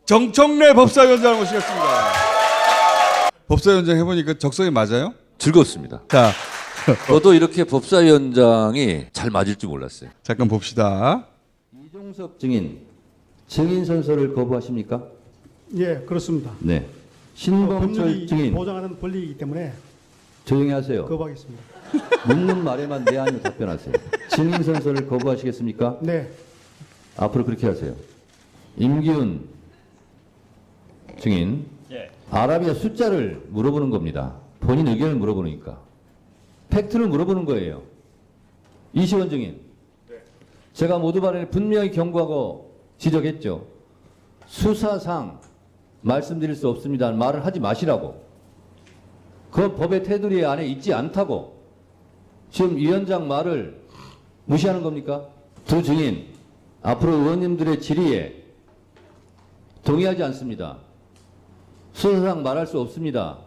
정청래 법사위원장을 모시겠습니다. 법사위원장 해보니까 적성이 맞아요? 즐겁습니다. 자, 저도 이렇게 법사위원장이 잘 맞을 줄 몰랐어요. 잠깐 봅시다. 이종섭 증인, 증인 선서를 거부하십니까? 예, 그렇습니다. 네. 신범철 법률이 증인, 보장하는 권리이기 때문에 조용히 하세요. 거부하겠습니다. 묻는 말에만 네 아니면 답변하세요. 증인 선서를 거부하시겠습니까? 네, 앞으로 그렇게 하세요. 임기훈 증인, 아라비아 숫자를 물어보는 겁니다. 본인 의견을 물어보니까. 팩트를 물어보는 거예요. 이시원 증인, 제가 모두 발언에 분명히 경고하고 지적했죠. 수사상 말씀드릴 수 없습니다. 말을 하지 마시라고. 그 법의 테두리 안에 있지 않다고. 지금 위원장 말을 무시하는 겁니까? 두 증인, 앞으로 의원님들의 질의에 동의하지 않습니다. 수사상 말할 수 없습니다.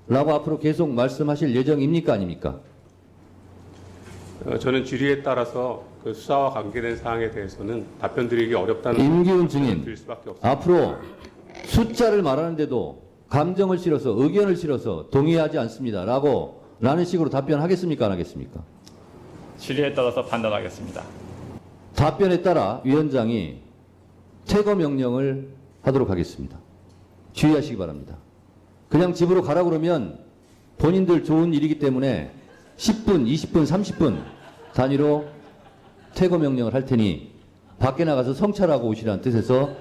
라고 앞으로 계속 말씀하실 예정입니까? 아닙니까? 저는 질의에 따라서 그 수사와 관계된 사항에 대해서는 답변드리기 어렵다는 임기훈 증인, 드릴 수밖에 없습니다. 앞으로 숫자를 말하는데도 감정을 실어서 의견을 실어서 동의하지 않습니다. 라는 식으로 답변하겠습니까? 안 하겠습니까? 질의에 따라서 판단하겠습니다. 답변에 따라 위원장이 퇴거 명령을 하도록 하겠습니다. 주의하시기 바랍니다. 그냥 집으로 가라 그러면 본인들 좋은 일이기 때문에 10분, 20분, 30분 단위로 퇴거 명령을 할 테니 밖에 나가서 성찰하고 오시라는 뜻에서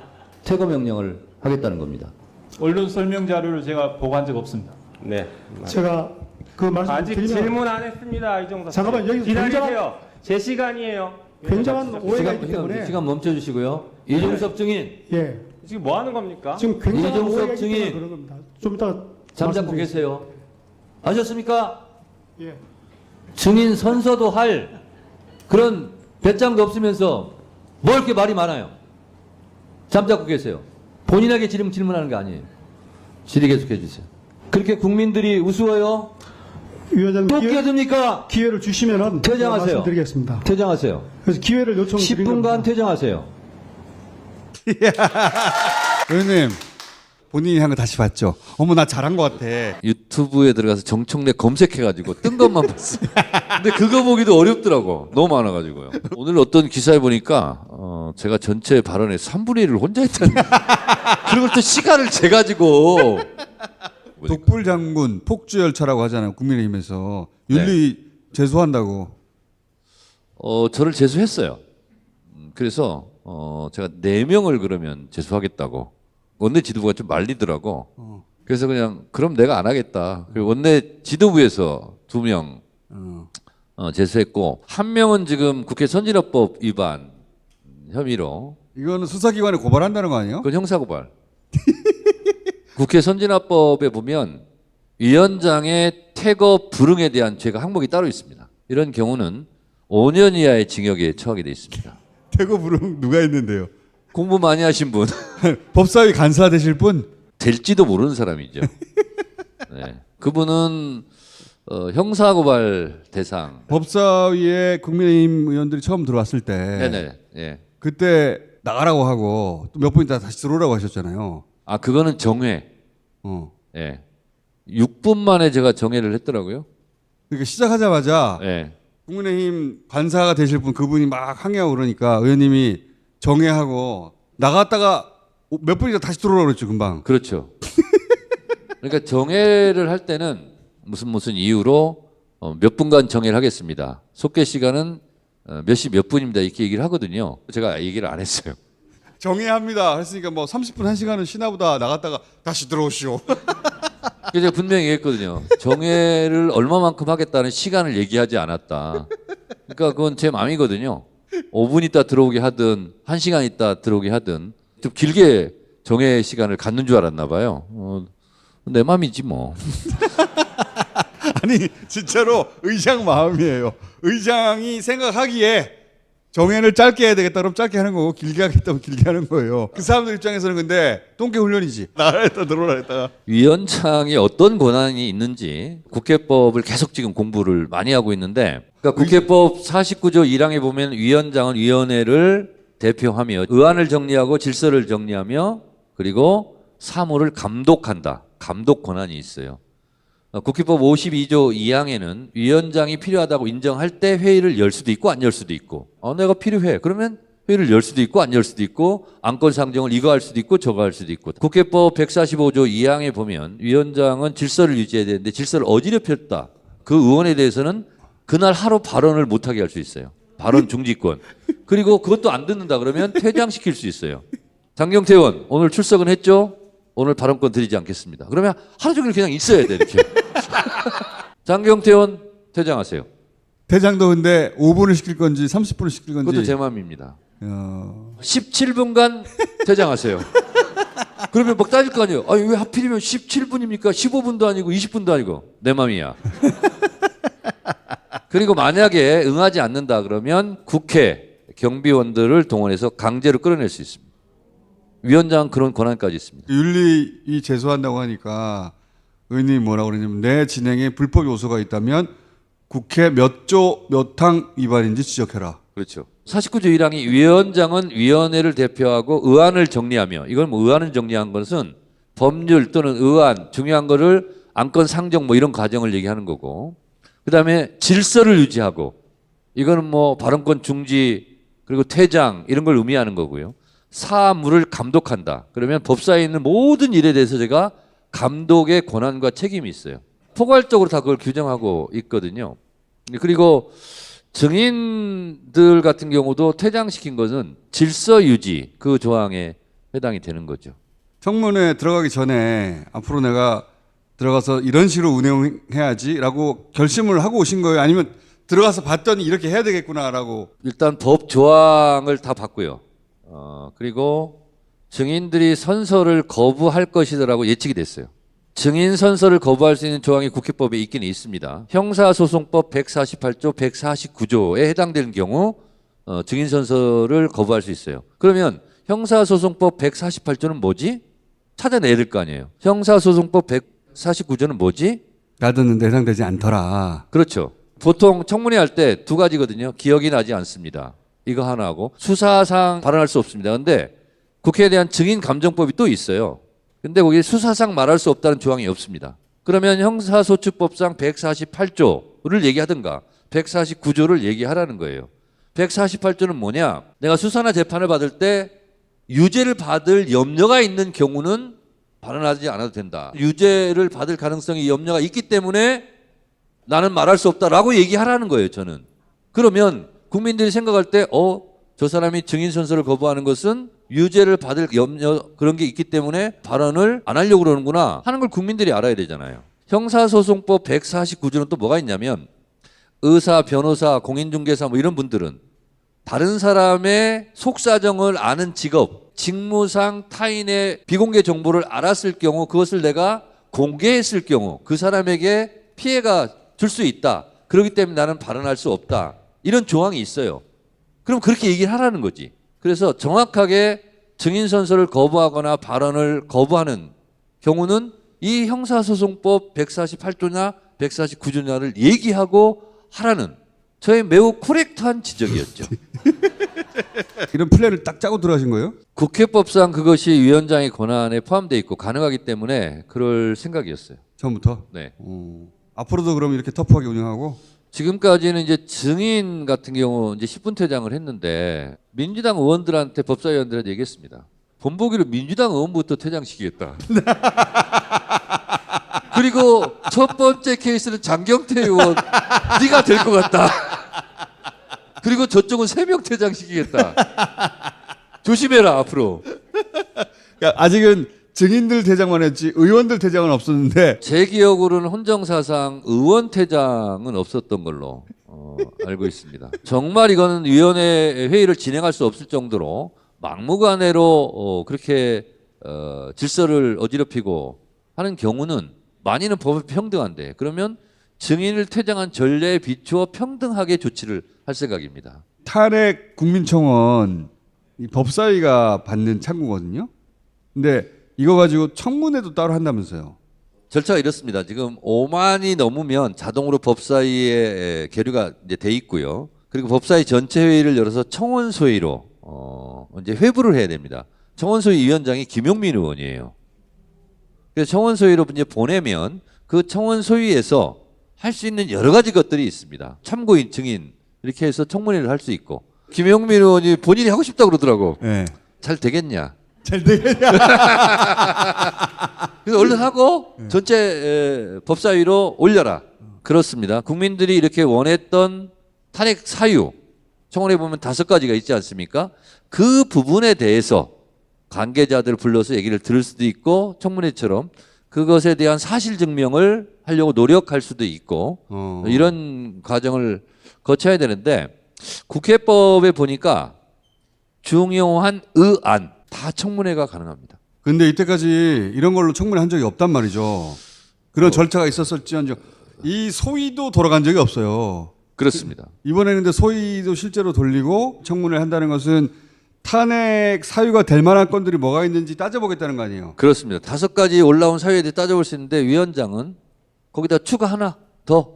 퇴거 명령을 하겠다는 겁니다. 언론 설명 자료를 제가 보고한 적 없습니다. 네. 제가 그 말씀 아직 드리면 질문 안 했습니다. 이종섭. 잠깐만, 여기서 기다리세요. 제 시간이에요. 굉장한 오해가 있기 때문에 시간 멈춰주시고요. 이종섭 증인, 예, 지금 뭐 하는 겁니까? 지금 굉장한 이종섭 오해가 있기 때문에 증인. 그런 겁니다. 좀 이따 잠잡고 말씀드리겠습니다. 계세요. 아셨습니까? 예, 증인 선서도 할 그런 배짱도 없으면서 뭐 이렇게 말이 많아요. 잠잡고 계세요. 본인에게 질문하는 게 아니에요. 질의 계속해 주세요. 그렇게 국민들이 우스워요? 위원장님 또 끼어듭니까? 기회를 주시면은 퇴장하세요. 말씀드리겠습니다. 퇴장하세요. 그래서 기회를 요청드린 10분간 겁니다. 퇴장하세요. 의원님, 본인이 한 거 다시 봤죠? 어머, 나 잘한 것 같아. 유튜브에 들어가서 정청래 검색해가지고 뜬 것만 봤어요. 근데 그거 보기도 어렵더라고. 너무 많아가지고요. 오늘 어떤 기사에 보니까 제가 전체 발언의 3분의 1을 혼자 했다는 그리고 또 시간을 재가지고 독불 장군 폭주 열차라고 하잖아요. 국민의힘에서 윤리 제소한다고. 저를 제소했어요. 그래서 제가 4명을 그러면 제소하겠다고. 원내 지도부가 좀 말리더라고. 그래서 그냥 그럼 내가 안 하겠다. 그리고 원내 지도부에서 2명 제소했고 1명은 지금 국회 선진화법 위반 혐의로 이거는 수사기관에 고발한다는 거 아니에요? 그건 형사고발. 국회 선진화법에 보면 위원장의 퇴거 불응에 대한 죄가 항목이 따로 있습니다. 이런 경우는 5년 이하의 징역에 처하게 돼 있습니다. 대거 부르면 누가 있는데요? 공부 많이 하신 분 법사위 간사 되실 분? 될지도 모르는 사람이죠. 네. 그분은 형사고발 대상. 법사위에 국민의힘 의원들이 처음 들어왔을 때 네네. 예. 그때 나가라고 하고 또 몇 분 있다 다시 들어오라고 하셨잖아요. 아 그거는 정회. 어. 예. 6분 만에 제가 정회를 했더라고요. 그러니까 시작하자마자 예. 국민의힘 간사가 되실 분 그분이 막 항의하고 그러니까 의원님이 정회하고 나갔다가 몇 분이다 다시 들어오라고 그랬죠 금방. 그렇죠. 그러니까 정회를 할 때는 무슨 이유로 몇 분간 정회를 하겠습니다. 속개 시간은 몇 시 몇 분입니다. 이렇게 얘기를 하거든요. 제가 얘기를 안 했어요. 정회합니다. 했으니까 뭐 30분 1시간은 쉬나보다 나갔다가 다시 들어오시오. 그래서 제가 분명히 얘기했거든요. 정회를 얼마만큼 하겠다는 시간을 얘기하지 않았다. 그러니까 그건 제 마음이거든요. 5분 있다 들어오게 하든 1시간 있다 들어오게 하든 좀 길게 정회 시간을 갖는 줄 알았나 봐요. 내 마음이지 뭐. 아니 진짜로 의장 마음이에요. 의장이 생각하기에 정회를 짧게 해야 되겠다 그럼 짧게 하는 거고 길게 하겠다면 길게 하는 거예요. 그 사람들 입장에서는 근데 똥개 훈련이지. 나가라 했다 들어오라 했다가. 위원장이 어떤 권한이 있는지 국회법을 계속 지금 공부를 많이 하고 있는데 그러니까 국회법 49조 1항에 보면 위원장은 위원회를 대표하며 의안을 정리하고 질서를 정리하며 그리고 사무를 감독한다. 감독 권한이 있어요. 국회법 52조 2항에는 위원장이 필요하다고 인정할 때 회의를 열 수도 있고 안 열 수도 있고 내가 필요해. 그러면 회의를 열 수도 있고 안 열 수도 있고 안건 상정을 이거 할 수도 있고 저거 할 수도 있고 국회법 145조 2항에 보면 위원장은 질서를 유지해야 되는데 질서를 어지럽혔다. 그 의원에 대해서는 그날 하루 발언을 못하게 할 수 있어요. 발언 중지권. 그리고 그것도 안 듣는다 그러면 퇴장시킬 수 있어요. 장경태 의원 오늘 출석은 했죠? 오늘 발언권 드리지 않겠습니다. 그러면 하루 종일 그냥 있어야 돼 이렇게. 장경태 의원 퇴장하세요. 대장도 근데 5분을 시킬 건지 30분을 시킬 건지. 그것도 제 마음입니다. 17분간 퇴장하세요. 그러면 막 따질 거 아니에요. 아니 왜 하필이면 17분입니까? 15분도 아니고 20분도 아니고. 내 맘이야. 그리고 만약에 응하지 않는다 그러면 국회 경비원들을 동원해서 강제로 끌어낼 수 있습니다. 위원장은 그런 권한까지 있습니다. 윤리 제소한다고 하니까 의원님이 뭐라고 그러냐면 내 진행에 불법 요소가 있다면 국회 몇 조 몇 항 위반인지 지적해라. 그렇죠. 49조 1항이 위원장은 위원회를 대표하고 의안을 정리하며 이건 뭐 의안을 정리한 것은 법률 또는 의안 중요한 거를 안건 상정 뭐 이런 과정을 얘기하는 거고 그다음에 질서를 유지하고 이거는 뭐 발언권 중지 그리고 퇴장 이런 걸 의미하는 거고요. 사무를 감독한다. 그러면 법사에 있는 모든 일에 대해서 제가 감독의 권한과 책임이 있어요. 포괄적으로 다 그걸 규정하고 있거든요. 그리고 증인들 같은 경우도 퇴장시킨 것은 질서 유지 그 조항에 해당이 되는 거죠. 청문회 들어가기 전에 앞으로 내가 들어가서 이런 식으로 운영해야지라고 결심을 하고 오신 거예요? 아니면 들어가서 봤더니 이렇게 해야 되겠구나라고? 일단 법 조항을 다 봤고요. 그리고 증인들이 선서를 거부할 것이라고 예측이 됐어요. 증인 선서를 거부할 수 있는 조항이 국회법에 있긴 있습니다. 형사소송법 148조, 149조에 해당되는 경우 증인 선서를 거부할 수 있어요. 그러면 형사소송법 148조는 뭐지? 찾아내야 될 거 아니에요. 형사소송법 149조는 뭐지? 가듣는데 해당되지 않더라. 그렇죠. 보통 청문회 할 때 두 가지거든요. 기억이 나지 않습니다. 이거 하나하고 수사상 발언할 수 없습니다. 그런데 국회에 대한 증인 감정법이 또 있어요. 근데 거기에 수사상 말할 수 없다는 조항이 없습니다. 그러면 형사소추법상 148조를 얘기하든가 149조를 얘기하라는 거예요. 148조는 뭐냐? 내가 수사나 재판을 받을 때 유죄를 받을 염려가 있는 경우는 발언하지 않아도 된다. 유죄를 받을 가능성이 염려가 있기 때문에 나는 말할 수 없다라고 얘기하라는 거예요, 저는. 그러면 국민들이 생각할 때 저 사람이 증인 선서를 거부하는 것은 유죄를 받을 염려 그런 게 있기 때문에 발언을 안 하려고 그러는구나 하는 걸 국민들이 알아야 되잖아요. 형사소송법 149조는 또 뭐가 있냐면 의사, 변호사, 공인중개사 뭐 이런 분들은 다른 사람의 속사정을 아는 직업, 직무상 타인의 비공개 정보를 알았을 경우 그것을 내가 공개했을 경우 그 사람에게 피해가 줄 수 있다. 그렇기 때문에 나는 발언할 수 없다. 이런 조항이 있어요. 그럼 그렇게 얘기를 하라는 거지. 그래서 정확하게 증인 선서를 거부하거나 발언을 거부하는 경우는 이 형사소송법 148조나 149조냐를 얘기하고 하라는 저의 매우 코렉트한 지적이었죠. 이런 플랜을 딱 짜고 들어가신 거예요? 국회법상 그것이 위원장의 권한에 포함되어 있고 가능하기 때문에 그럴 생각이었어요. 처음부터? 네. 앞으로도 그럼 이렇게 터프하게 운영하고? 지금까지는 이제 증인 같은 경우 이제 10분 퇴장을 했는데 민주당 의원들한테 법사위원들한테 얘기했습니다. 본보기로 민주당 의원부터 퇴장시키겠다. 그리고 첫 번째 케이스는 장경태 의원 네가 될 것 같다. 그리고 저쪽은 3명 퇴장시키겠다. 조심해라 앞으로. 그러니까 아직은 증인들 퇴장만 했지 의원들 퇴장은 없었는데 제 기억으로는 헌정사상 의원 퇴장은 없었던 걸로 알고 있습니다. 정말 이거는 위원회 회의를 진행할 수 없을 정도로 막무가내로 그렇게 질서를 어지럽히고 하는 경우는 만인은 법에 평등한데 그러면 증인을 퇴장한 전례에 비추어 평등하게 조치를 할 생각입니다. 탄핵 국민청원 이 법사위가 받는 창구거든요. 근데 이거 가지고 청문회도 따로 한다면서요. 절차가 이렇습니다. 지금 5만이 넘으면 자동으로 법사위에 계류가 이제 돼 있고요. 그리고 법사위 전체 회의를 열어서 청원 소위로 이제 회부를 해야 됩니다. 청원소위 위원장이 김용민 의원이에요. 그래서 청원소위로 이제 보내면 그 청원소위에서 할 수 있는 여러 가지 것들이 있습니다. 참고인, 증인 이렇게 해서 청문회를 할 수 있고 김용민 의원이 본인이 하고 싶다고 그러더라고. 네. 잘 되겠냐? 잘 되겠냐? 그래서 얼른 하고 전체 법사위로 올려라. 그렇습니다. 국민들이 이렇게 원했던 탄핵 사유 청원해 보면 5가지가 있지 않습니까? 그 부분에 대해서 관계자들 불러서 얘기를 들을 수도 있고 청문회처럼 그것에 대한 사실 증명을 하려고 노력할 수도 있고 이런 과정을 거쳐야 되는데 국회법에 보니까 중요한 의안 다 청문회가 가능합니다. 근데 이때까지 이런 걸로 청문회 한 적이 없단 말이죠. 그런 절차가 있었을지언정 이 소위도 돌아간 적이 없어요. 그렇습니다. 이번에는 근데 소위도 실제로 돌리고 청문회를 한다는 것은 탄핵 사유가 될 만한 건들이 뭐가 있는지 따져보겠다는 거 아니에요. 그렇습니다. 5가지 올라온 사유에 대해 따져볼 수 있는데 위원장은 거기다 추가 하나 더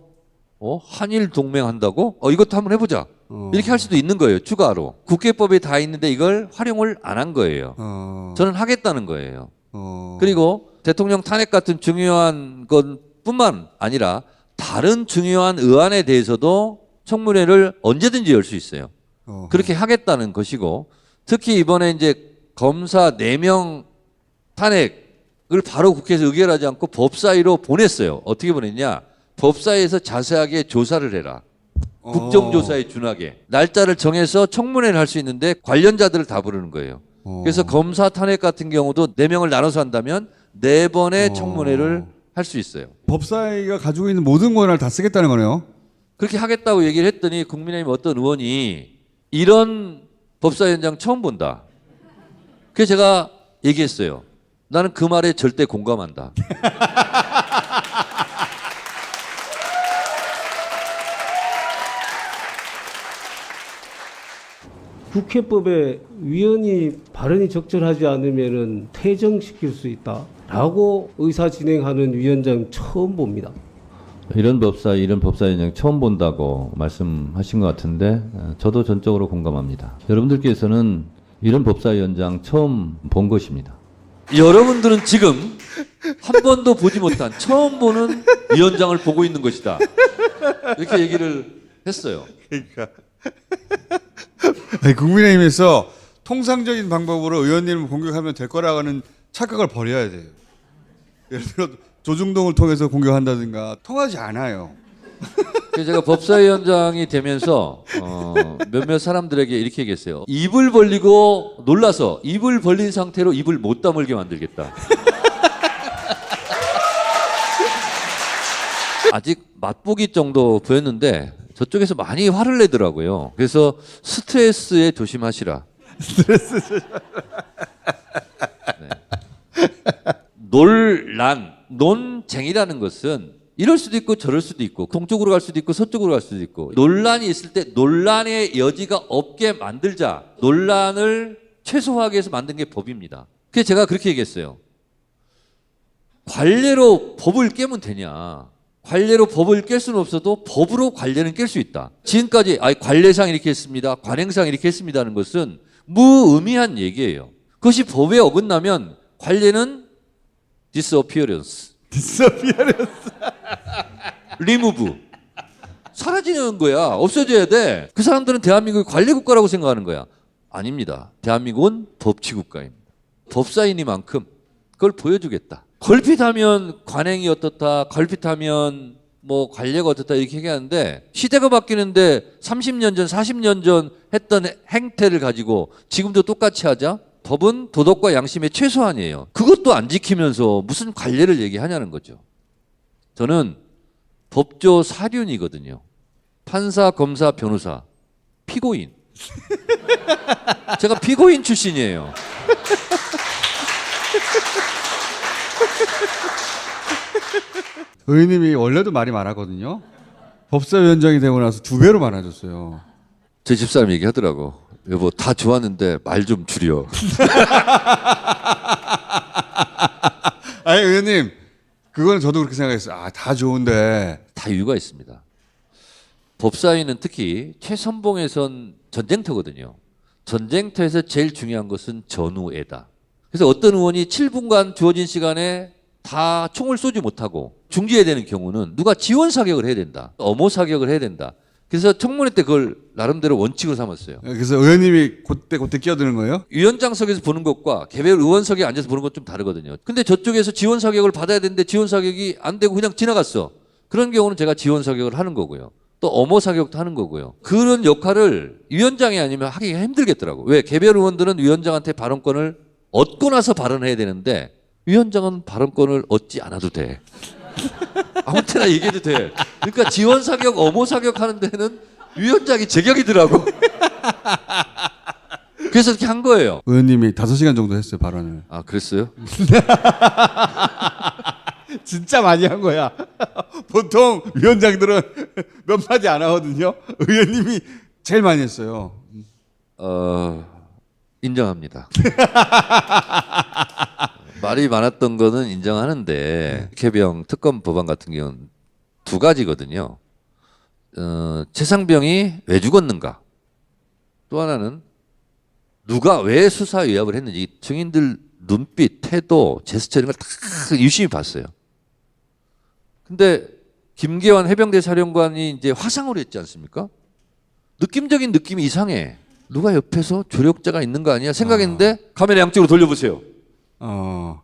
한일 동맹한다고? 이것도 한번 해보자. 이렇게 할 수도 있는 거예요. 추가로. 국회법에 다 있는데 이걸 활용을 안 한 거예요. 저는 하겠다는 거예요. 그리고 대통령 탄핵 같은 중요한 것뿐만 아니라 다른 중요한 의안에 대해서도 청문회를 언제든지 열 수 있어요. 그렇게 하겠다는 것이고 특히 이번에 이제 검사 4명 탄핵을 바로 국회에서 의결하지 않고 법사위로 보냈어요. 어떻게 보냈냐? 법사위에서 자세하게 조사를 해라. 국정조사에 준하게. 날짜를 정해서 청문회를 할 수 있는데 관련자들을 다 부르는 거예요. 그래서 검사 탄핵 같은 경우도 4명을 나눠서 한다면 4번의 청문회를 할 수 있어요. 법사위가 가지고 있는 모든 권한을 다 쓰겠다는 거네요. 그렇게 하겠다고 얘기를 했더니 국민의힘 어떤 의원이 이런 법사위원장 처음 본다. 그래서 제가 얘기했어요. 나는 그 말에 절대 공감한다. 국회법에 위원이 발언이 적절하지 않으면 퇴정시킬 수 있다라고 의사 진행하는 위원장 처음 봅니다. 이런 법사위원장 처음 본다고 말씀하신 것 같은데 저도 전적으로 공감합니다. 여러분들께서는 이런 법사위원장 처음 본 것입니다. 여러분들은 지금 한 번도 보지 못한 처음 보는 위원장을 보고 있는 것이다. 이렇게 얘기를 했어요. 그러니까 아니, 국민의힘에서 통상적인 방법으로 의원님을 공격하면 될 거라는 착각을 버려야 돼요. 예를 들어 조중동을 통해서 공격한다든가 통하지 않아요. 그래서 제가 법사위원장이 되면서 몇몇 사람들에게 이렇게 얘기했어요. 입을 벌리고 놀라서 입을 벌린 상태로 입을 못 다물게 만들겠다. 아직 맛보기 정도 보였는데 저쪽에서 많이 화를 내더라고요. 그래서 스트레스에 조심하시라. 네. 논쟁이라는 것은 이럴 수도 있고 저럴 수도 있고 동쪽으로 갈 수도 있고 서쪽으로 갈 수도 있고 논란이 있을 때 논란의 여지가 없게 만들자. 논란을 최소화하기 위해서 만든 게 법입니다. 그래서 제가 그렇게 얘기했어요. 관례로 법을 깨면 되냐. 관례로 법을 깰 수는 없어도 법으로 관례는 깰 수 있다. 지금까지 관례상 이렇게 했습니다. 관행상 이렇게 했습니다 하는 것은 무의미한 얘기예요. 그것이 법에 어긋나면 관례는 disappearance. remove. 사라지는 거야. 없어져야 돼. 그 사람들은 대한민국이 관례국가라고 생각하는 거야. 아닙니다. 대한민국은 법치국가입니다. 법사위니만큼 그걸 보여주겠다. 걸핏하면 관행이 어떻다, 걸핏하면 뭐 관례가 어떻다 이렇게 얘기하는데 시대가 바뀌는데 30년 전, 40년 전 했던 행태를 가지고 지금도 똑같이 하자? 법은 도덕과 양심의 최소한이에요. 그것도 안 지키면서 무슨 관례를 얘기하냐는 거죠. 저는 법조 사륜이거든요. 판사, 검사, 변호사, 피고인. 제가 피고인 출신이에요. 의원님이 원래도 말이 많았거든요. 법사위원장이 되고 나서 2배로 많아졌어요. 제 집사람 얘기하더라고. 여보 다 좋았는데 말 좀 줄여. 아니 의원님 그거는 저도 그렇게 생각했어요. 다 좋은데 다 이유가 있습니다. 법사위는 특히 최선봉에선 전쟁터거든요. 전쟁터에서 제일 중요한 것은 전우애다. 그래서 어떤 의원이 7분간 주어진 시간에 다 총을 쏘지 못하고 중지해야 되는 경우는 누가 지원 사격을 해야 된다. 엄호 사격을 해야 된다. 그래서 청문회 때 그걸 나름대로 원칙으로 삼았어요. 그래서 의원님이 그때 끼어드는 거예요? 위원장석에서 보는 것과 개별 의원석에 앉아서 보는 것 좀 다르거든요. 근데 저쪽에서 지원 사격을 받아야 되는데 지원 사격이 안 되고 그냥 지나갔어. 그런 경우는 제가 지원 사격을 하는 거고요. 또 엄호 사격도 하는 거고요. 그런 역할을 위원장이 아니면 하기가 힘들겠더라고. 왜? 개별 의원들은 위원장한테 발언권을 얻고 나서 발언해야 되는데 위원장은 발언권을 얻지 않아도 돼. 아무 때나 얘기해도 돼. 그러니까 지원 사격, 엄호 사격 하는 데는 위원장이 제격이더라고. 그래서 이렇게 한 거예요. 의원님이 5시간 정도 했어요, 발언을. 아, 그랬어요? 진짜 많이 한 거야. 보통 위원장들은 몇 마디 안 하거든요. 의원님이 제일 많이 했어요. 인정합니다. 말이 많았던 거는 인정하는데 개병 특검 법안 같은 경우는 두 가지거든요. 최상병이 왜 죽었는가? 또 하나는 누가 왜 수사 의압을 했는지 증인들 눈빛, 태도, 제스처 이런 걸 다 유심히 봤어요. 근데 김계환 해병대 사령관이 이제 화상으로 했지 않습니까? 느낌적인 느낌이 이상해. 누가 옆에서 조력자가 있는 거 아니야? 생각했는데 카메라 양쪽으로 돌려보세요.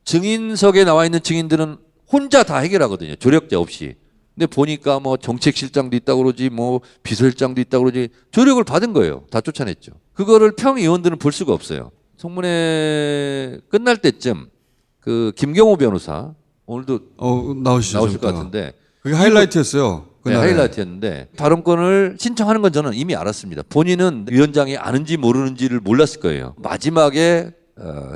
증인석에 나와 있는 증인들은 혼자 다 해결하거든요. 조력자 없이. 근데 보니까 뭐 정책실장도 있다고 그러지 뭐 비서실장도 있다고 그러지 조력을 받은 거예요. 다 쫓아냈죠. 그거를 평의원들은 볼 수가 없어요. 청문회 끝날 때쯤 그 김경호 변호사 오늘도 나오시죠. 나오실 것 같은데 그게 하이라이트였어요. 네, 그날에. 하이라이트였는데 발언권을 신청하는 건 저는 이미 알았습니다. 본인은 위원장이 아는지 모르는지를 몰랐을 거예요. 마지막에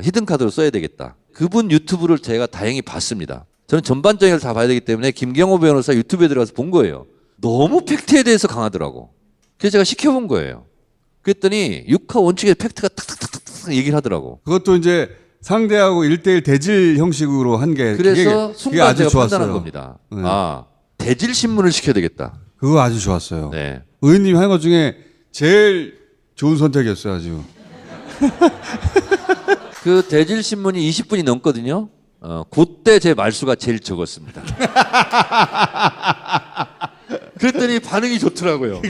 히든카드로 써야 되겠다. 그분 유튜브를 제가 다행히 봤습니다. 저는 전반적인 걸 다 봐야 되기 때문에 김경호 변호사 유튜브에 들어가서 본 거예요. 너무 팩트에 대해서 강하더라고. 그래서 제가 시켜본 거예요. 그랬더니 육하 원칙의 팩트가 탁탁탁탁 얘기를 하더라고. 그것도 이제 상대하고 1대1 대질 형식으로 한 게 그래서 그게 순간 아주 제가 좋았어요. 판단한 겁니다. 네. 아, 대질 신문을 시켜야 되겠다. 그거 아주 좋았어요. 네. 의원님이 한 것 중에 제일 좋은 선택이었어요, 아주. 그 대질 신문이 20분이 넘거든요. 그때 제 말수가 제일 적었습니다. 그랬더니 반응이 좋더라고요.